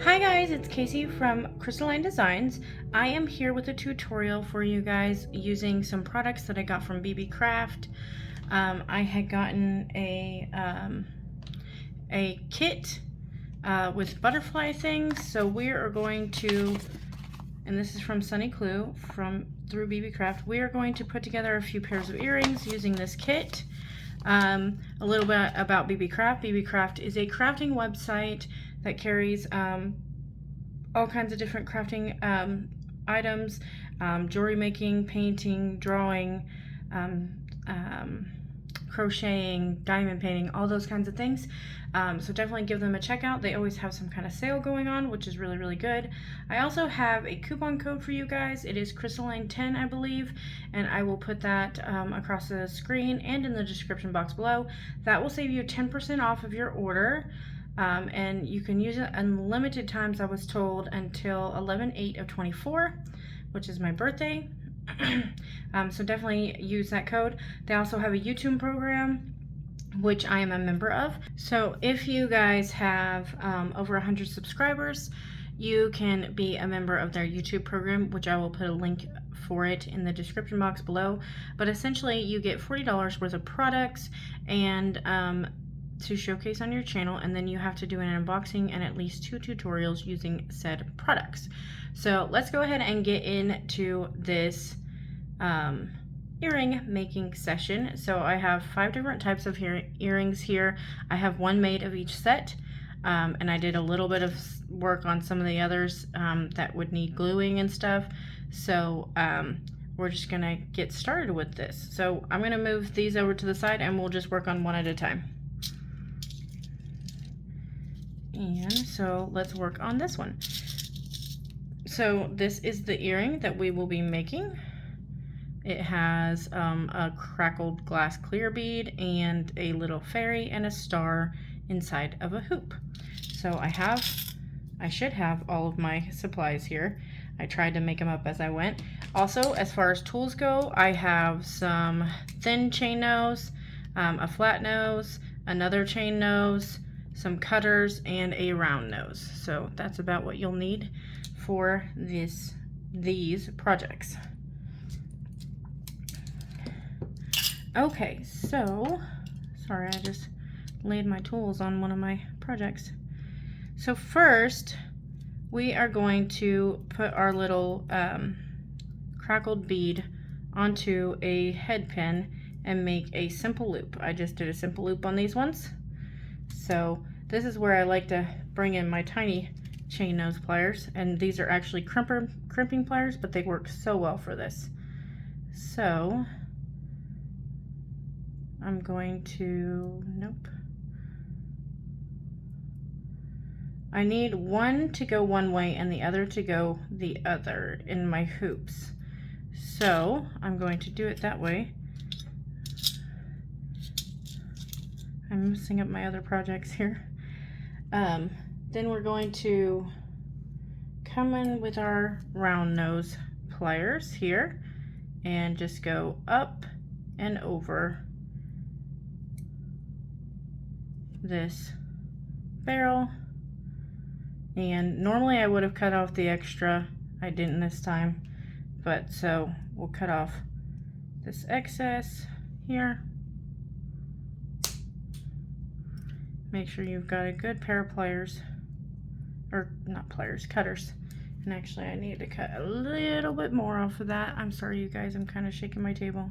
Hi guys, it's Casey from Crystalline Designs. I am here with a tutorial for you guys using some products that I got from Beebeecraft. I had gotten a kit with butterfly things, so we are going to, and this is from Sunnyclue through Beebeecraft. We are going to put together a few pairs of earrings using this kit. A little bit about Beebeecraft. Beebeecraft is a crafting website that carries all kinds of different crafting items, jewelry making, painting, drawing, crocheting, diamond painting, all those kinds of things. So definitely give them a check out. They always have some kind of sale going on, which is really, really good. I also have a coupon code for you guys. It is Crystalline10, I believe, and I will put that across the screen and in the description box below. That will save you 10% off of your order. And you can use it unlimited times, I was told, until 11/8/24, which is my birthday. So definitely use that code. They also have a YouTube program, which I am a member of. So if you guys have over 100 subscribers, you can be a member of their YouTube program, which I will put a link for it in the description box below. But essentially you get $40 worth of products and to showcase on your channel, and then you have to do an unboxing and at least 2 tutorials using said products. So let's go ahead and get into this earring making session. So I have 5 different types of earrings here. I have one made of each set, and I did a little bit of work on some of the others that would need gluing and stuff. So we're just gonna get started with this. So I'm gonna move these over to the side and we'll just work on one at a time. And so let's work on this one. So this is the earring that we will be making. It has a crackled glass clear bead and a little fairy and a star inside of a hoop. So I should have all of my supplies here. I tried to make them up as I went. Also, as far as tools go, I have some thin chain nose, a flat nose, another chain nose, some cutters, and a round nose. So that's about what you'll need for these projects. Okay, so sorry, I just laid my tools on one of my projects. So first we are going to put our little crackled bead onto a head pin and make a simple loop. I just did a simple loop on these ones. So this is where I like to bring in my tiny chain nose pliers, and these are actually crimping pliers, but they work so well for this. So I'm going to, nope. I need one to go one way and the other to go the other in my hoops. So I'm going to do it that way. I'm messing up my other projects here. Then we're going to come in with our round nose pliers here and just go up and over this barrel. And normally I would have cut off the extra. I didn't this time, but so we'll cut off this excess here. Make sure you've got a good pair of pliers, or not pliers, cutters. And actually I need to cut a little bit more off of that. I'm sorry you guys, I'm kind of shaking my table.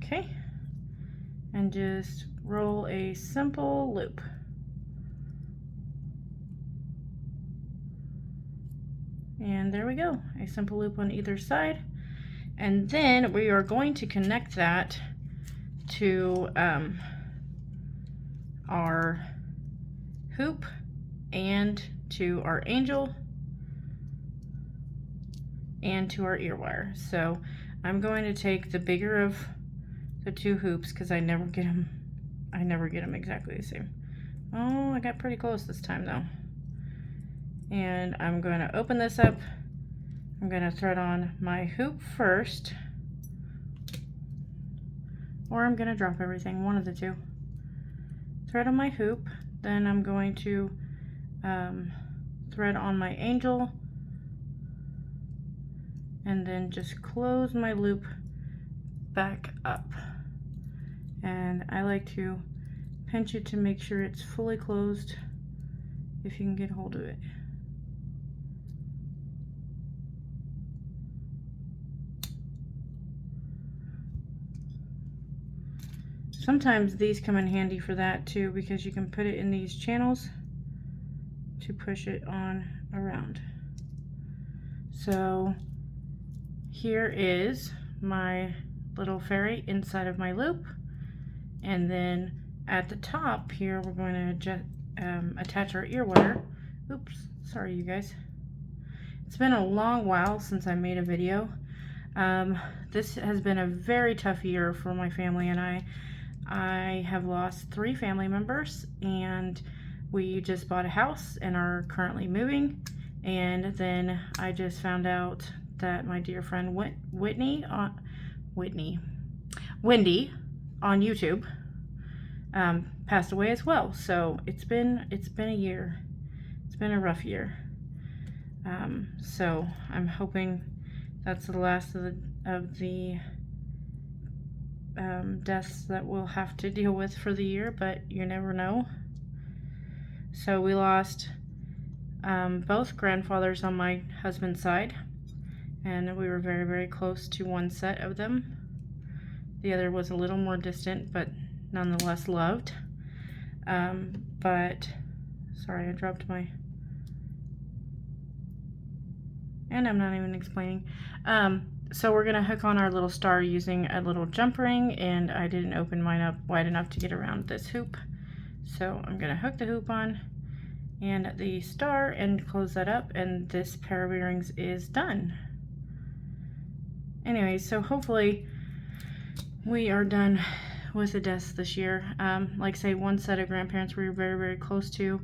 Okay, and just roll a simple loop. And there we go, a simple loop on either side. And then we are going to connect that to our hoop and to our angel and to our ear wire. So I'm going to take the bigger of the 2 hoops because I never get them exactly the same. Oh, I got pretty close this time though. And I'm going to open this up. I'm going to thread on my hoop first, or I'm going to drop everything, one of the two. thread on my hoop, then I'm going to thread on my angel, and then just close my loop back up. And I like to pinch it to make sure it's fully closed if you can get hold of it. Sometimes these come in handy for that too, because you can put it in these channels to push it on around. So here is my little fairy inside of my loop, and then at the top here we're going to attach our ear wire. Oops, sorry you guys. It's been a long while since I made a video. This has been a very tough year for my family and I have lost 3 family members, and we just bought a house and are currently moving. And then I just found out that my dear friend Wendy on YouTube passed away as well. So it's been a year. It's been a rough year. So I'm hoping that's the last of the deaths that we'll have to deal with for the year, but you never know. So we lost both grandfathers on my husband's side, and we were very, very close to one set of them. The other was a little more distant, but nonetheless loved. But sorry, I dropped my, and I'm not even explaining. So we're gonna hook on our little star using a little jump ring, and I didn't open mine up wide enough to get around this hoop. So I'm gonna hook the hoop on and the star and close that up, and this pair of earrings is done. Anyway, so hopefully we are done with the deaths this year. Like I say, one set of grandparents we were very, very close to,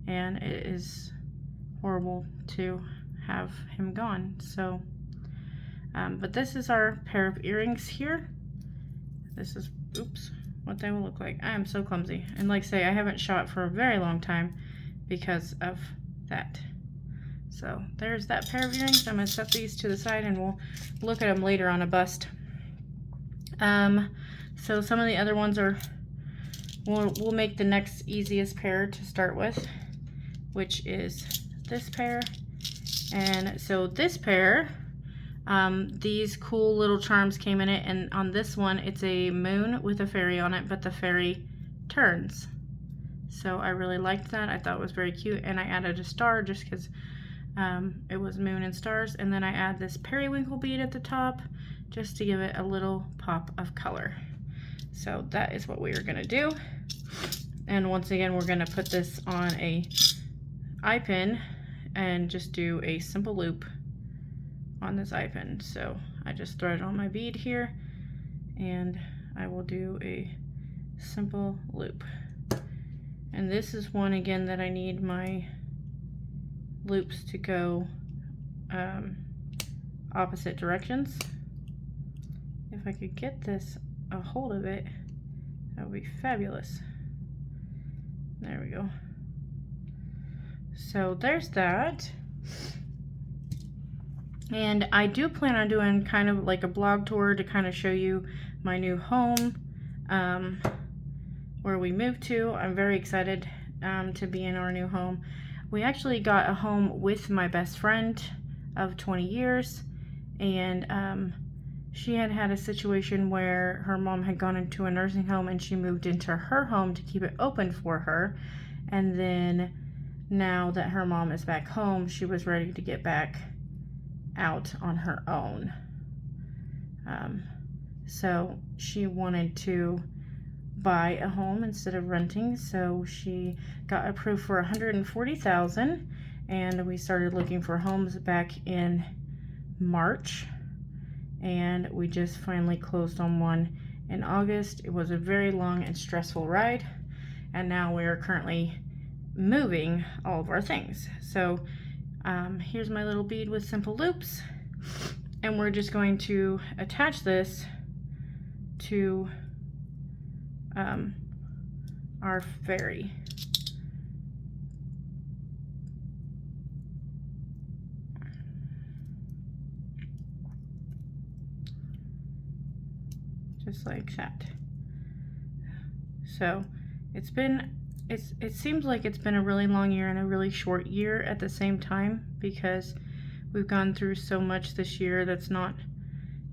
and it is horrible to have him gone. So but this is our pair of earrings here. This is, oops, what they will look like. I am so clumsy. And like I say, I haven't shot for a very long time because of that. So there's that pair of earrings. I'm going to set these to the side and we'll look at them later on a bust. So some of the other ones are, we'll make the next easiest pair to start with, which is this pair. And so this pair, these cool little charms came in it, and on this one it's a moon with a fairy on it, but the fairy turns. So I really liked that. I thought it was very cute, and I added a star just because it was moon and stars, and then I add this periwinkle bead at the top just to give it a little pop of color. So that is what we are going to do. And once again, we're going to put this on a eye pin and just do a simple loop on this eye pin. So I just thread on my bead here, and I will do a simple loop. And this is one again that I need my loops to go opposite directions. If I could get this a hold of it, that would be fabulous. There we go. So there's that. And I do plan on doing kind of like a blog tour to kind of show you my new home, where we moved to. I'm very excited to be in our new home. We actually got a home with my best friend of 20 years, and she had had a situation where her mom had gone into a nursing home and she moved into her home to keep it open for her. And then now that her mom is back home, she was ready to get back out on her own. So she wanted to buy a home instead of renting, so she got approved for $140,000, and we started looking for homes back in March, and we just finally closed on one in August. It was a very long and stressful ride, and now we are currently moving all of our things. So here's my little bead with simple loops, and we're just going to attach this to our fairy. Just like that. So it seems like it's been a really long year and a really short year at the same time, because we've gone through so much this year that's not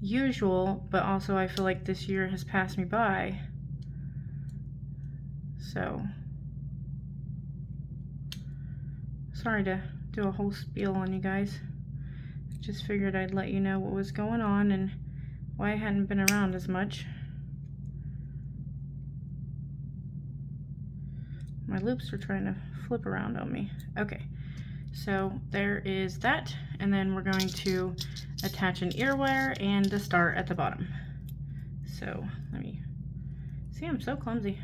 usual, but also I feel like this year has passed me by. So sorry to do a whole spiel on you guys. Just figured I'd let you know what was going on and why I hadn't been around as much. My loops are trying to flip around on me. Okay, so there is that, and then we're going to attach an ear wire and the star at the bottom. So let me see, I'm so clumsy.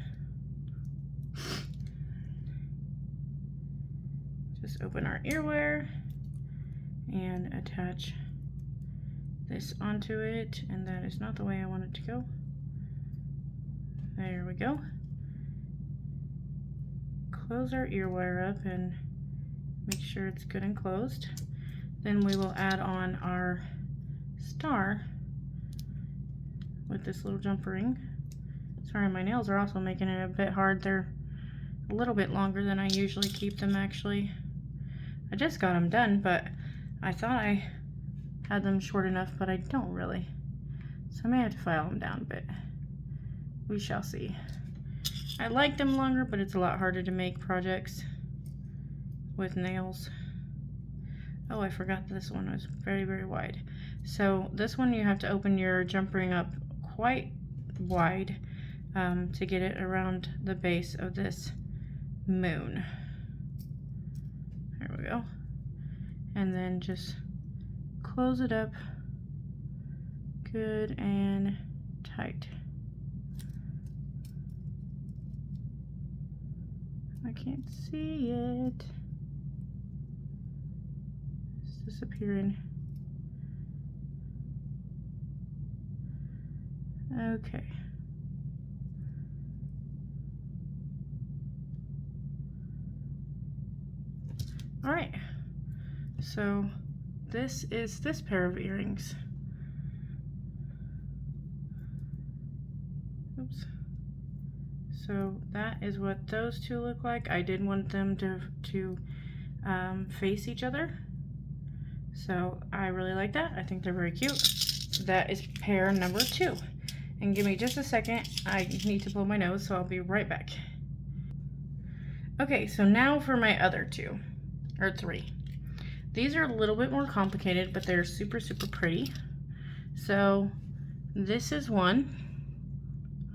Just open our ear wire and attach this onto it, and that is not the way I want it to go. There we go. Close our ear wire up and make sure it's good and closed. Then we will add on our star with this little jumper ring. Sorry, my nails are also making it a bit hard. They're a little bit longer than I usually keep them, actually. I just got them done, but I thought I had them short enough, but I don't really. So I may have to file them down a bit. We shall see. I like them longer, but it's a lot harder to make projects with nails. Oh, I forgot this one was very, very wide. So this one you have to open your jump ring up quite wide to get it around the base of this moon. There we go. And then just close it up good and tight. I can't see it. It's disappearing. Okay. All right. So this is this pair of earrings. Oops. So that is what those two look like. I did want them to face each other. So I really like that. I think they're very cute. So that is pair number 2. And give me just a second. I need to blow my nose, so I'll be right back. Okay, so now for my other 2, or 3. These are a little bit more complicated, but they're super, super pretty. So this is one.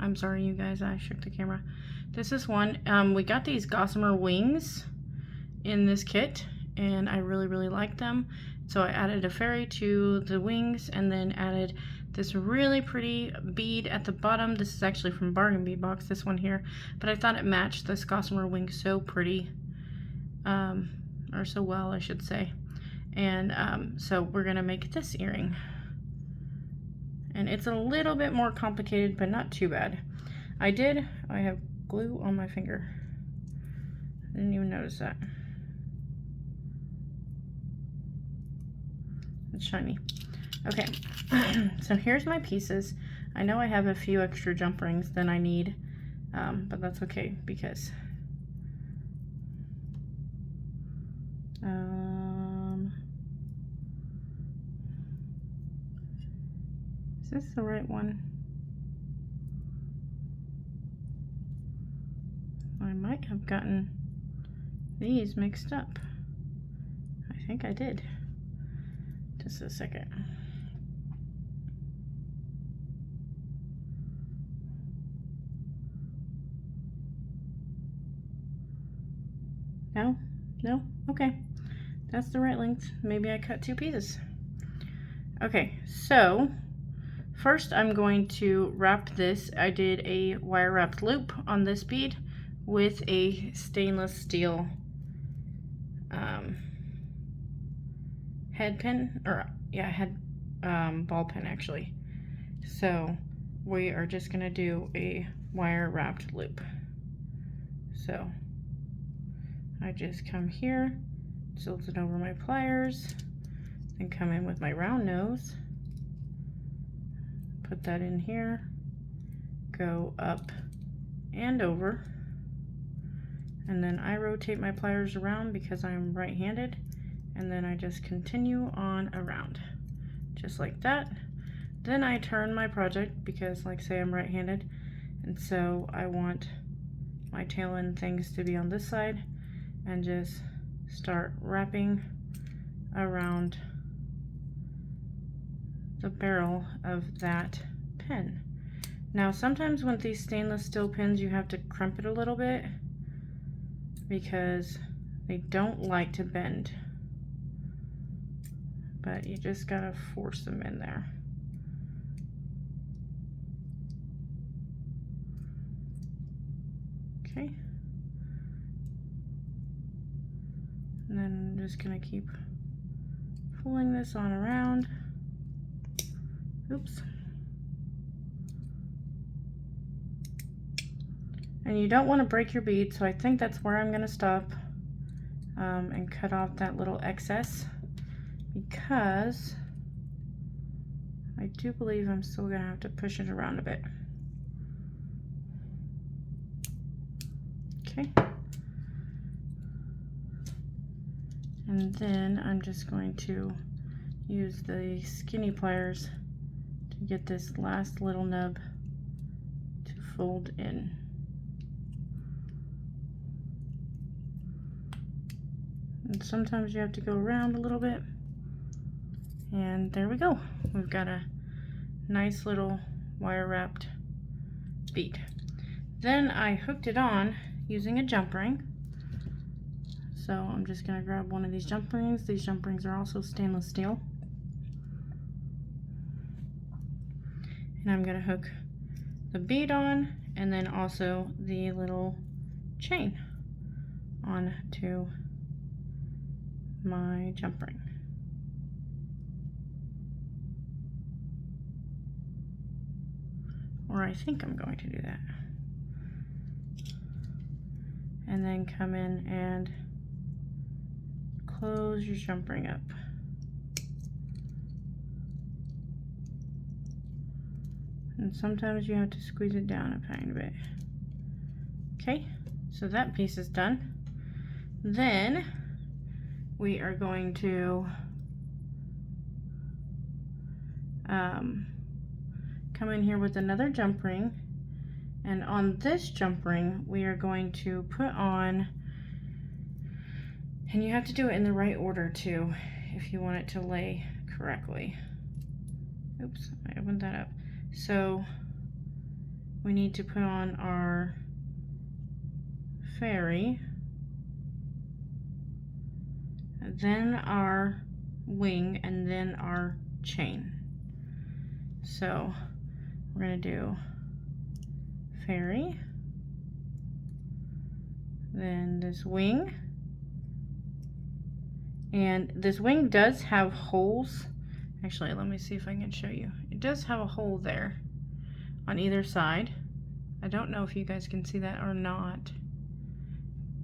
I'm sorry, you guys, I shook the camera. This is one. We got these gossamer wings in this kit, and I really, really like them. So I added a fairy to the wings, and then added this really pretty bead at the bottom. This is actually from Bargain Bead Box, this one here. But I thought it matched this gossamer wing so pretty, or so well, I should say. And so we're gonna make this earring. And it's a little bit more complicated, but not too bad. I have glue on my finger. I didn't even notice that. It's shiny. Okay, so here's my pieces. I know I have a few extra jump rings than I need, but that's okay because is this the right one? I might have gotten these mixed up. I think I did. Just a second. No? No? Okay. That's the right length. Maybe I cut 2 pieces. Okay, so first I'm going to wrap this. I did a wire wrapped loop on this bead with a stainless steel head pin, or yeah, ball pin actually. So we are just gonna do a wire wrapped loop. So I just come here, tilt it over my pliers, then come in with my round nose, put that in here, go up and over, and then I rotate my pliers around because I'm right-handed, and then I just continue on around, just like that. Then I turn my project because, like say, I'm right-handed, and so I want my tail end things to be on this side, and just start wrapping around the barrel of that pen. Now sometimes with these stainless steel pens you have to crimp it a little bit because they don't like to bend, but you just gotta force them in there. Okay, and then I'm just gonna keep pulling this on around. Oops. And you don't want to break your bead, so I think that's where I'm going to stop and cut off that little excess, because I do believe I'm still going to have to push it around a bit. Okay. And then I'm just going to use the skinny pliers to get this last little nub to fold in. And sometimes you have to go around a little bit, and there we go. We've got a nice little wire wrapped bead. Then I hooked it on using a jump ring. So I'm just going to grab one of these jump rings. These jump rings are also stainless steel. And I'm going to hook the bead on, and then also the little chain onto my jump ring. Or I think I'm going to do that. And then come in and close your jump ring up. And sometimes you have to squeeze it down a tiny bit. Okay, so that piece is done. Then we are going to come in here with another jump ring, and on this jump ring we are going to put on, and you have to do it in the right order too if you want it to lay correctly. Oops, I opened that up. So we need to put on our fairy, then our wing, and then our chain. So we're going to do fairy, then this wing, and this wing does have holes. Actually, let me see if I can show you. It does have a hole there on either side. I don't know if you guys can see that or not,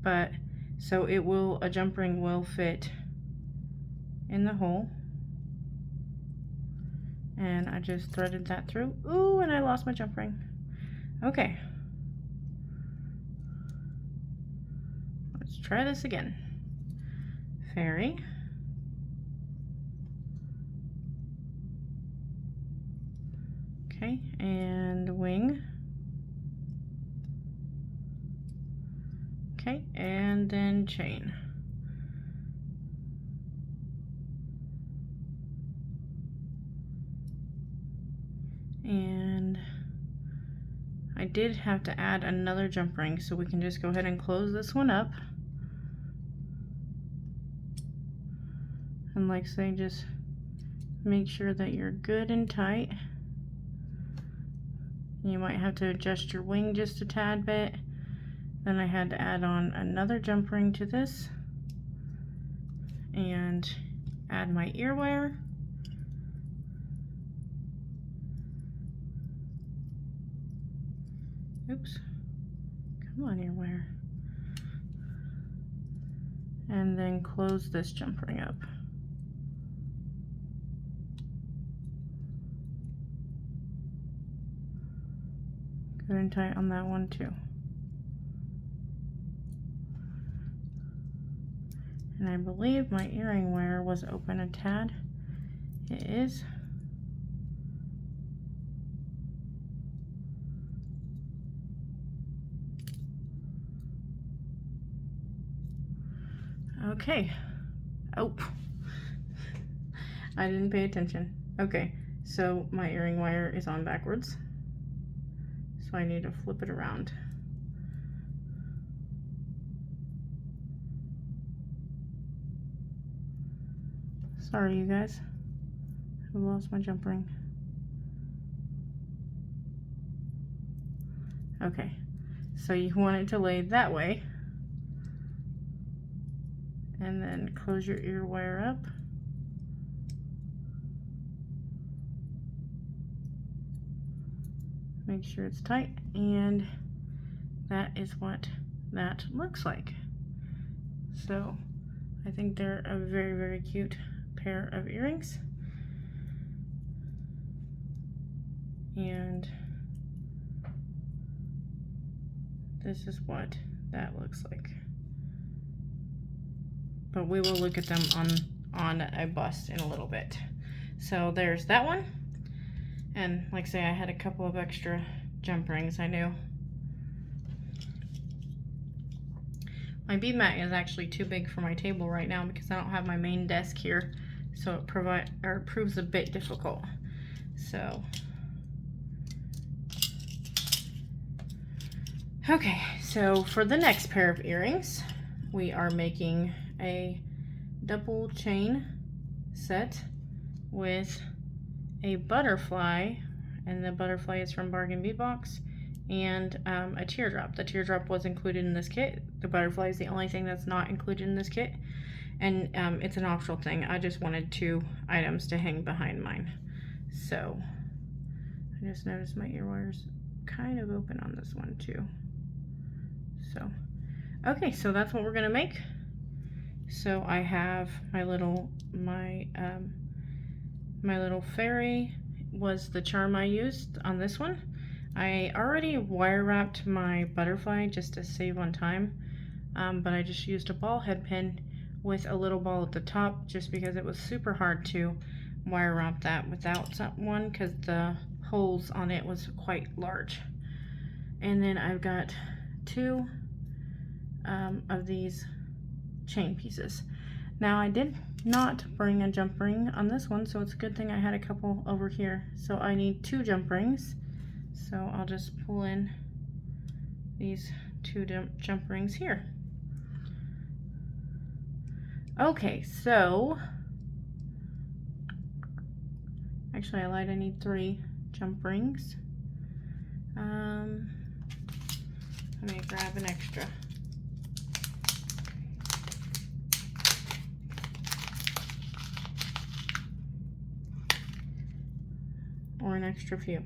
but so it will, a jump ring will fit in the hole. And I just threaded that through. Ooh, and I lost my jump ring. Okay. Let's try this again. Fairy. Okay, and wing. Okay, and then chain. And I did have to add another jump ring, so we can just go ahead and close this one up. And like say, just make sure that you're good and tight. You might have to adjust your wing just a tad bit. Then I had to add on another jump ring to this and add my ear wire. Oops, come on, ear wire. and then close this jump ring up. Good and tight on that one too. And I believe my earring wire was open a tad. It is. Okay. Oh, I didn't pay attention. Okay, so my earring wire is on backwards, so I need to flip it around. Sorry, you guys. I lost my jump ring. Okay, so you want it to lay that way, and then close your ear wire up. Make sure it's tight, and that is what that looks like. So I think they're a very, very cute pair of earrings. And this is what that looks like. But we will look at them on a bust in a little bit. So there's that one. And like I say, I had a couple of extra jump rings, I knew. My bead mat is actually too big for my table right now because I don't have my main desk here, so it proves a bit difficult. So, okay, so for the next pair of earrings, we are making a double chain set with a butterfly, and the butterfly is from Bargain Bead Box, and a teardrop. The teardrop was included in this kit. The butterfly is the only thing that's not included in this kit, and it's an optional thing. I just wanted 2 items to hang behind mine. So I just noticed my ear wire's kind of open on this one too. So okay, so that's what we're gonna make. So I have my little fairy was the charm I used on this one. I already wire wrapped my butterfly just to save on time, but I just used a ball head pin with a little ball at the top just because it was super hard to wire wrap that without one because the holes on it was quite large. And then I've got 2 of these chain pieces. Now I did not bring a jump ring on this one, so it's a good thing I had a couple over here. So I need 2 jump rings, so I'll just pull in these 2 jump rings here. Okay, so actually I lied, I need 3 jump rings. Let me grab an extra. Or an extra few.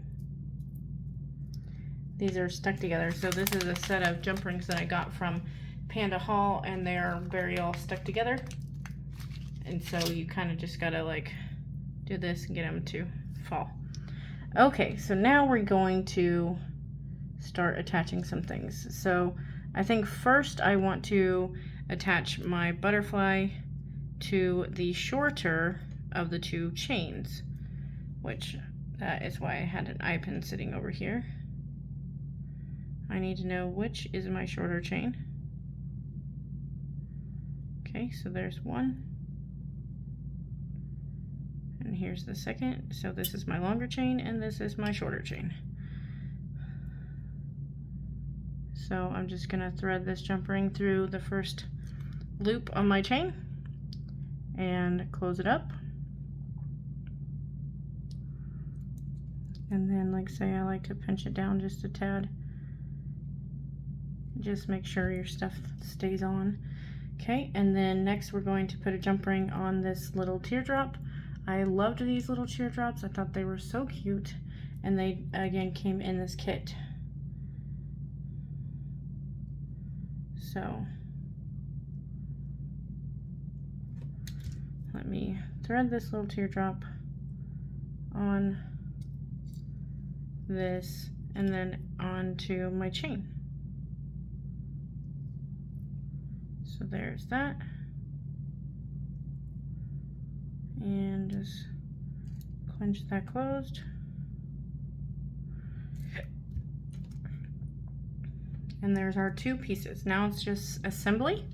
These are stuck together. So this is a set of jump rings that I got from Panda Haul, and they're very all stuck together. And so you kind of just gotta like do this and get them to fall. Okay, so now we're going to start attaching some things. So I think first I want to attach my butterfly to the shorter of the 2 chains, which that is why I had an eye pin sitting over here. I need to know which is my shorter chain. Okay, so there's one. And here's the second. So this is my longer chain and this is my shorter chain. So I'm just gonna thread this jump ring through the first loop on my chain and close it up. And then, like say, I like to pinch it down just a tad. Just make sure your stuff stays on. Okay, and then next we're going to put a jump ring on this little teardrop. I loved these little teardrops. I thought they were so cute, and they again came in this kit. So let me thread this little teardrop on this and then onto my chain. So there's that. And just clench that closed. And there's our two pieces. Now it's just assembly.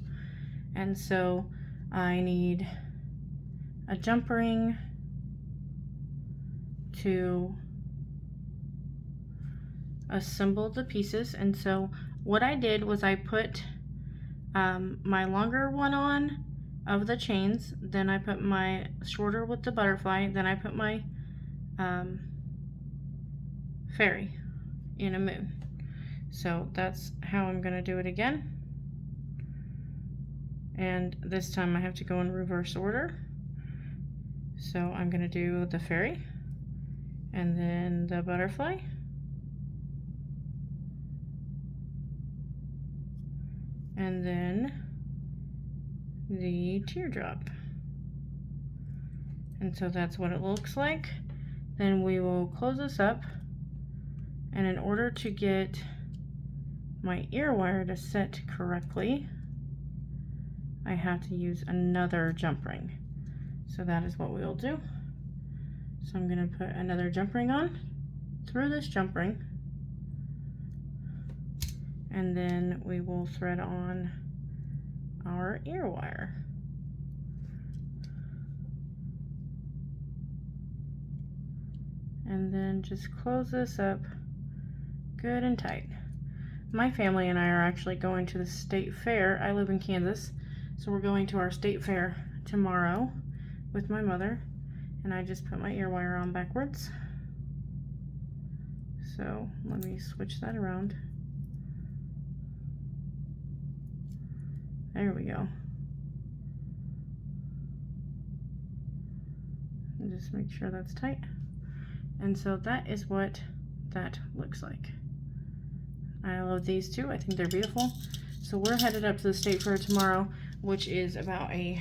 And so I need a jump ring to assemble the pieces. And so what I did was I put my longer one on of the chains, then I put my shorter with the butterfly, then I put my fairy in a moon. So that's how I'm gonna do it again. And this time I have to go in reverse order. So I'm gonna do the fairy and then the butterfly. And then the teardrop. And so that's what it looks like. Then we will close this up. And in order to get my ear wire to set correctly, I have to use another jump ring. So that is what we will do. So I'm going to put another jump ring on through this jump ring. And then we will thread on our ear wire. And then just close this up good and tight. My family and I are actually going to the state fair. I live in Kansas, so we're going to our state fair tomorrow with my mother. And I just put my ear wire on backwards. So let me switch that around. There we go. And just make sure that's tight. And so that is what that looks like. I love these two. I think they're beautiful. So we're headed up to the state fair tomorrow, which is about a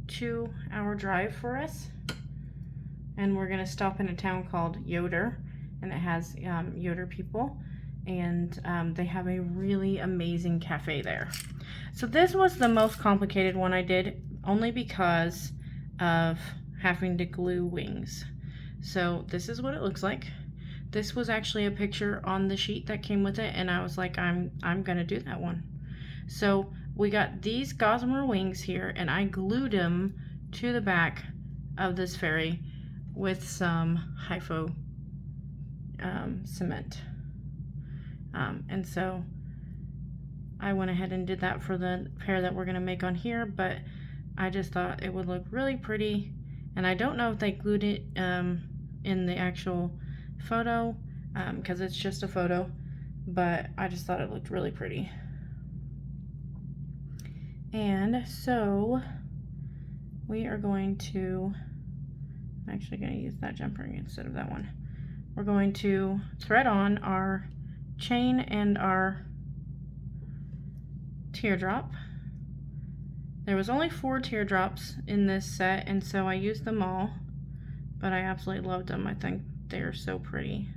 2-hour drive for us. And we're gonna stop in a town called Yoder, and it has Yoder people, and they have a really amazing cafe there. So this was the most complicated one I did, only because of having to glue wings. So this is what it looks like. This was actually a picture on the sheet that came with it, and I was like, I'm gonna do that one. So we got these gossamer wings here, and I glued them to the back of this fairy with some hypho cement. And so I went ahead and did that for the pair that we're gonna make on here, but I just thought it would look really pretty. And I don't know if they glued it in the actual photo, because it's just a photo, but I just thought it looked really pretty. And so we are going to, I'm actually going to use that jump ring instead of that one. We're going to thread on our chain and our teardrop. There was only 4 teardrops in this set, and so I used them all, but I absolutely loved them. I think they're so pretty.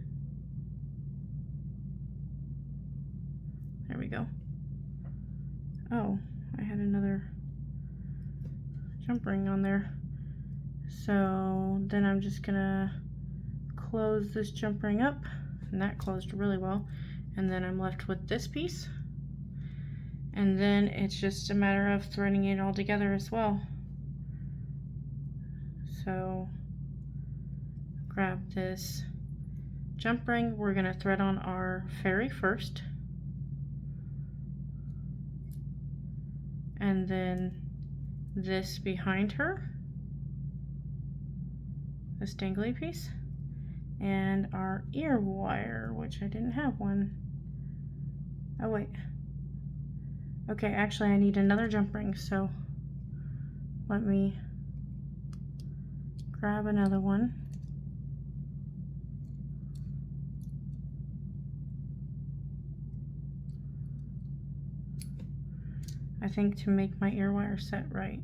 There we go. Oh, I had another jump ring on there. So then I'm just gonna close this jump ring up, and that closed really well. And then I'm left with this piece. And then it's just a matter of threading it all together as well. So grab this jump ring. We're gonna thread on our fairy first. And then this behind her, this dangly piece, and our ear wire, which I didn't have one. Oh wait. Okay, actually I need another jump ring, so let me grab another one. I think to make my ear wire set right.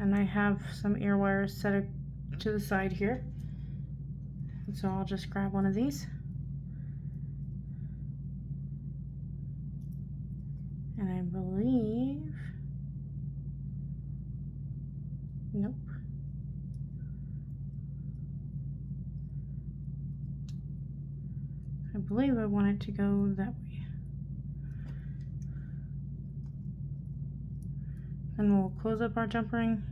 And I have some ear wires set to the side here. And so I'll just grab one of these. And I believe, nope. I believe I want it to go that way. Then we'll close up our jump ring.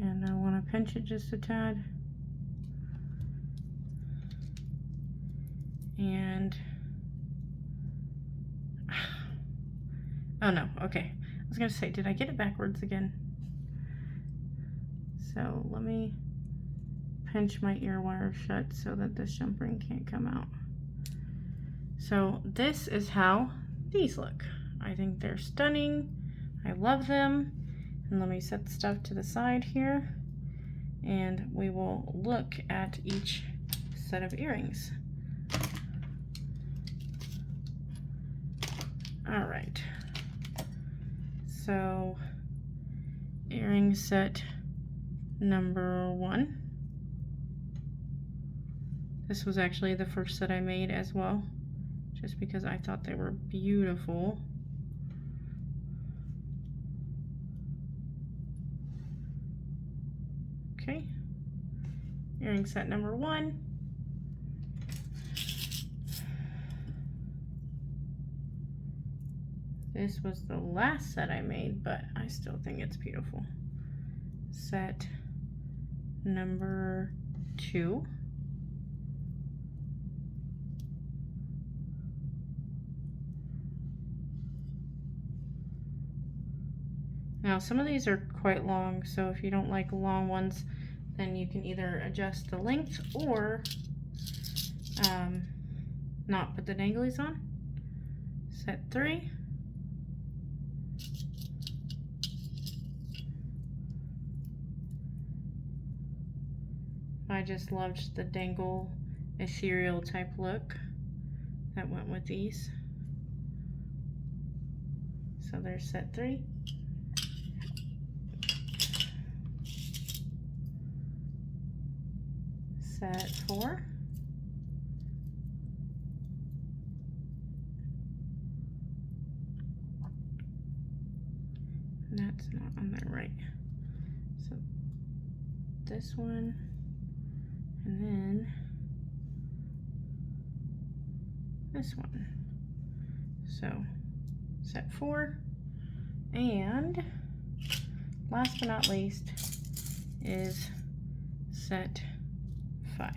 And I want to pinch it just a tad. And, oh no, okay. I was gonna say, did I get it backwards again? So let me pinch my ear wire shut so that this jump ring can't come out. So this is how these look. I think they're stunning. I love them. And let me set the stuff to the side here, and we will look at each set of earrings. All right, so earring set number 1. This was actually the first set I made as well, just because I thought they were beautiful. Okay, earring set number 1. This was the last set I made, but I still think it's beautiful. Set number 2. Now some of these are quite long, so if you don't like long ones, then you can either adjust the length or not put the danglies on. Set 3. I just loved the dangle ethereal type look that went with these. So there's set 3. Set 4. That's not on there right. So this one, and then this one. So set 4, and last but not least is set 5.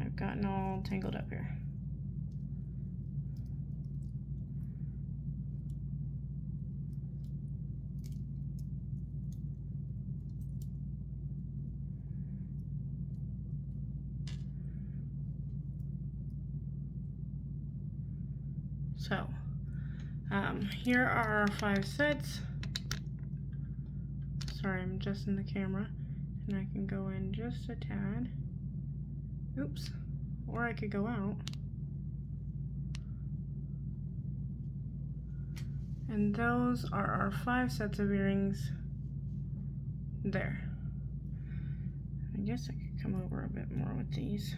I've gotten all tangled up here. So, here are our 5 sets. Sorry, I'm adjusting the camera, and I can go in just a tad. Oops, or I could go out. And those are our 5 sets of earrings there. I guess I could come over a bit more with these.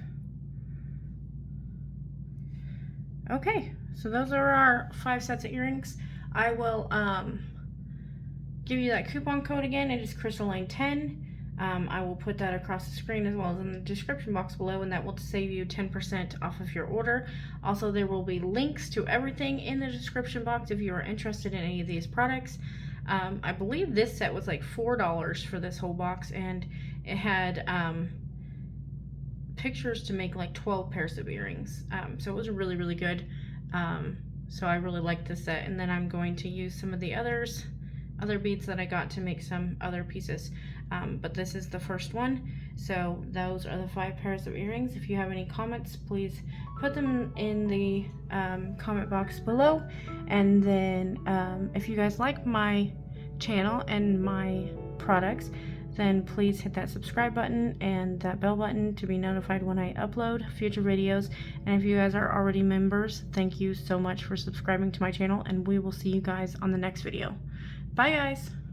Okay, so those are our 5 sets of earrings. I will give you that coupon code again. It is crystalline10. I will put that across the screen as well as in the description box below, and that will save you 10% off of your order. Also, there will be links to everything in the description box if you are interested in any of these products. I believe this set was like $4 for this whole box, and it had pictures to make like 12 pairs of earrings. So it was really, really good. So I really liked this set, and then I'm going to use some of the other beads that I got to make some other pieces. But this is the first one. So those are the 5 pairs of earrings. If you have any comments, please put them in the comment box below. And then if you guys like my channel and my products, then please hit that subscribe button and that bell button to be notified when I upload future videos. And if you guys are already members, thank you so much for subscribing to my channel, and we will see you guys on the next video. Bye guys!